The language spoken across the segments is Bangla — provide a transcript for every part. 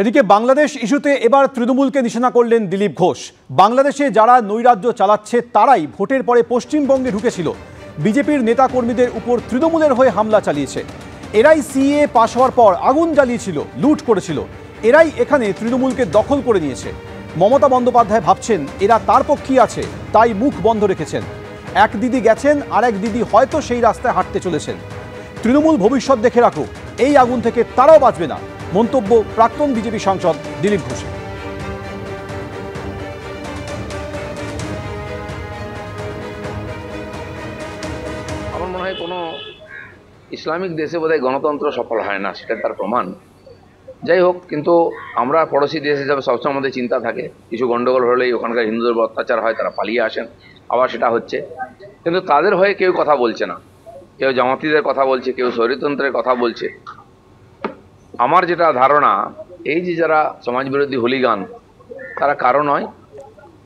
এদিকে বাংলাদেশ ইস্যুতে এবার তৃণমূলকে নিশানা করলেন দিলীপ ঘোষ। বাংলাদেশে যারা নৈরাজ্য চালাচ্ছে তারাই ভোটের পরে পশ্চিমবঙ্গে ঢুকেছিল। বিজেপির নেতাকর্মীদের উপর তৃণমূলের হয়ে হামলা চালিয়েছে। এরাই সিএ পাশ হওয়ার পর আগুন জ্বালিয়েছিল, লুট করেছিল। এরাই এখানে তৃণমূলকে দখল করে নিয়েছে। মমতা বন্দ্যোপাধ্যায় ভাবছেন এরা তার পক্ষেই আছে, তাই মুখ বন্ধ রেখেছেন। এক দিদি গেছেন, আর এক দিদি হয়তো সেই রাস্তায় হাঁটতে চলেছেন। তৃণমূল ভবিষ্যৎ দেখে রাখুক, এই আগুন থেকে তারাও বাঁচবে না। মন্তব্য প্রাক্তন বিজেপি সাংসদ দিলীপ ঘোষের। আমার মনে হয় কোনো ইসলামিক দেশে বোধহয় গণতন্ত্র সফল হয় না, সেটা তার প্রমাণ। যাই হোক, কিন্তু আমরা পড়োশি দেশ হিসাবে সবসময় আমাদের চিন্তা থাকে, কিছু গণ্ডগোল হলেই ওখানকার হিন্দুদের উপর অত্যাচার হয়, তারা পালিয়ে আসেন, আবার সেটা হচ্ছে। কিন্তু তাদের হয়ে কেউ কথা বলছে না। কেউ জামাতিদের কথা বলছে, কেউ শরীরতন্ত্রের কথা বলছে। আমার যেটা ধারণা, এই যে যারা সমাজবিরোধী হুলিগান, তারা কারো নয়।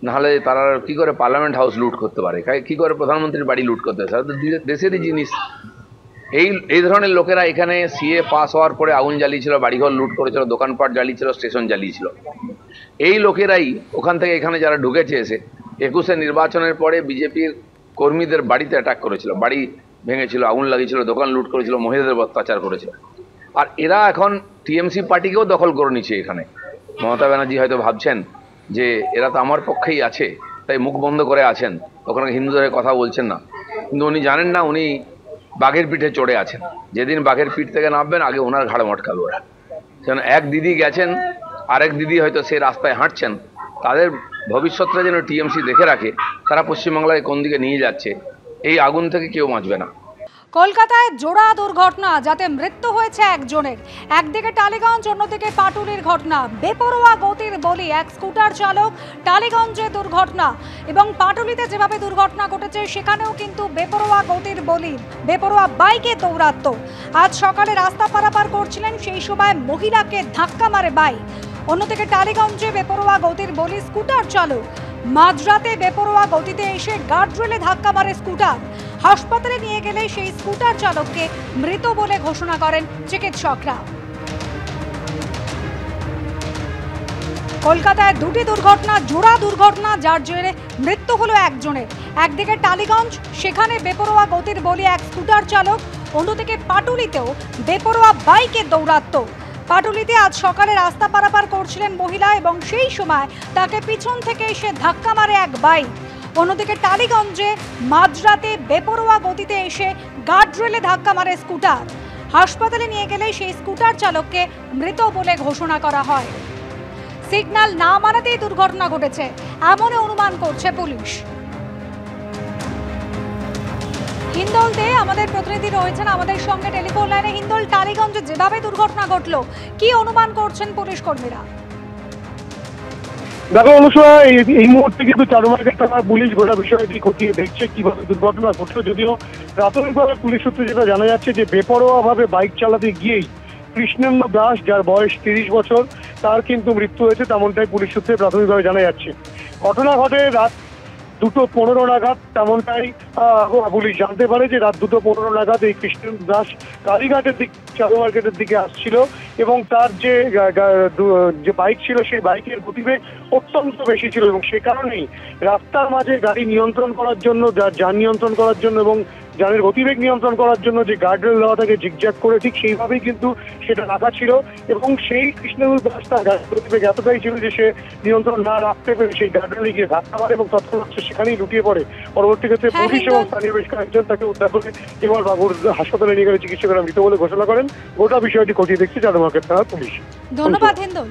নাহলে তারা কি করে পার্লামেন্ট হাউস লুট করতে পারে, কি করে প্রধানমন্ত্রীর বাড়ি লুট করতে পারে? দেশেরই জিনিস। এই ধরনের লোকেরা এখানে সিএ পাস হওয়ার পরে আগুন জ্বালিয়েছিল, বাড়িঘর লুট করেছিল, দোকানপাট জ্বালিয়েছিল, স্টেশন জ্বালিয়েছিল। এই লোকেরাই ওখান থেকে এখানে যারা ঢুকেছে এসে 21-এ নির্বাচনের পরে বিজেপির কর্মীদের বাড়িতে অ্যাটাক করেছিল, বাড়ি ভেঙেছিল, আগুন লাগিয়েছিল, দোকান লুট করেছিল, মহিলাদের অত্যাচার করেছিল। আর এরা এখন টিএমসি পার্টিকেও দখল করে নিচ্ছে এখানে। মমতা ব্যানার্জি হয়তো ভাবছেন যে এরা তো আমার পক্ষেই আছে, তাই মুখ বন্ধ করে আছেন, ওখানে হিন্দুদের কথা বলছেন না। কিন্তু উনি জানেন না, উনি বাঘের পিঠে চড়ে আছেন। যেদিন বাঘের পিঠ থেকে নামবেন, আগে ওনার ঘাড়ে মটকাবে ওরা। যেন এক দিদি গেছেন, আরেক দিদি হয়তো সেই রাস্তায় হাঁটছেন। তাদের ভবিষ্যৎটা যেন টিএমসি দেখে রাখে, তারা পশ্চিমবাংলায় কোন দিকে নিয়ে যাচ্ছে। এই আগুন থেকে কেউ বাঁচবে না। কলকাতায় জোড়া দুর্ঘটনা, যাতে মৃত্যু হয়েছে একজনের। একদিকে টালিগঞ্জ, অন্যদিকে পাটুলির ঘটনা। বেপরোয়া গতির বলি এক স্কুটার চালক। টালিগঞ্জে দুর্ঘটনা এবং পাটুলিতে যেভাবে দুর্ঘটনা ঘটেছে সেখানেও কিন্তু বেপরোয়া গতির বলি, বেপরোয়া বাইকে দৌরাত্ম্য। আজ সকালে রাস্তা পারাপার করছিলেন, সেই সময় মহিলাকে ধাক্কা মারে বাইক। অন্যদিকে টালিগঞ্জে বেপরোয়া গতির বলি স্কুটার চালক। মাঝরাতে বেপরোয়া গতিতে এসে গার্ডরেলে ধাক্কা মারে স্কুটার। হাসপাতালে নিয়ে গেলে সেই স্কুটার চালককে মৃত বলে ঘোষণা করেন চিকিৎসকরা। কলকাতায় দুটি দুর্ঘটনা, জোড়া দুর্ঘটনা, যার জেরে মৃত্যু হলো একজনের। একদিকে টালিগঞ্জ, সেখানে বেপরোয়া গতির বলি এক স্কুটার চালক। অন্যদিকে পাটুলিতেও বেপরোয়া বাইকে দৌরাত্ম্য। পাটুলিতে আজ সকালে রাস্তা পারাপার করছিলেন মহিলা এবং সেই সময় তাকে পিছন থেকে এসে ধাক্কা মারে এক বাইক। অন্যদিকে টালিগঞ্জে মাঝরাতে বেপরোয়া গতিতে এসে গার্ডরেলে ধাক্কা মারে স্কুটার। হাসপাতালে নিয়ে গেলে সেই স্কুটার চালককে মৃত বলে ঘোষণা করা হয়। সিগন্যাল না মানাতেই দুর্ঘটনা ঘটেছে, এমনই অনুমান করছে পুলিশ। হিন্দলতে আমাদের প্রতিনিধি রয়েছেন আমাদের সঙ্গে টেলিফোন লাইনে। হিন্দল, টালিগঞ্জে যেভাবে দুর্ঘটনা ঘটলো, কি অনুমান করছেন পুলিশ কর্মীরা? দেখো অনুসয়া, এই মুহূর্তে কিন্তু চারুমার্কেট থানার পুলিশ গোটা বিষয়টি খতিয়ে দেখছে কিভাবে দুর্ঘটনা ঘটলো। যদিও প্রাথমিকভাবে পুলিশ সূত্রে যেটা জানা যাচ্ছে যে বেপরোয়াভাবে বাইক চালাতে গিয়েই কৃষ্ণেন্দু দাস, যার বয়স 30 বছর, তার কিন্তু মৃত্যু হয়েছে, তেমনটাই পুলিশ সূত্রে প্রাথমিকভাবে জানা যাচ্ছে। ঘটনা ঘটে রাত 2:15 নাগাদ, তেমনটাই পুলিশ জানতে পারে যে রাত 2:15 নাগাদ এই কৃষ্ণেন্দু দাস কালীঘাটের দিক, চারু মার্কেটের দিকে আসছিল এবং তার যে বাইক ছিল সেই বাইকের গতিবেগ অত্যন্ত বেশি ছিল এবং সে কারণেই রাস্তার মাঝে গাড়ি নিয়ন্ত্রণ করার জন্য, যান নিয়ন্ত্রণ করার জন্য এবং যানের গতিবেগ নিয়ন্ত্রণ করার জন্য যে গার্ডরেল দেওয়া থাকে জিগজ্যাগ করে, ঠিক সেইভাবেই কিন্তু সেটা রাখা ছিল এবং সেই কৃষ্ণেন্দু দাস তার গাড়ির গতিবেগ এতটাই ছিল যে সে নিয়ন্ত্রণ না রাখতে পেরে সেই গার্ডরেলে গিয়ে ধাক্কা মারে এবং তৎক্ষণাৎ সেখানেই লুটিয়ে পড়ে। পরবর্তী ক্ষেত্রে পুলিশ এবং স্থানীয় বেশ কয়েকজন তাকে উদ্ধার করে কেবল বাবুর হাসপাতালে নিয়ে গেলে চিকিৎসকেরা মৃত বলে ঘোষণা করেন। গোটা বিষয়টি খতিয়ে দেখছে চারুমার্কেট থানার পুলিশ। ধন্যবাদ হিন্দল।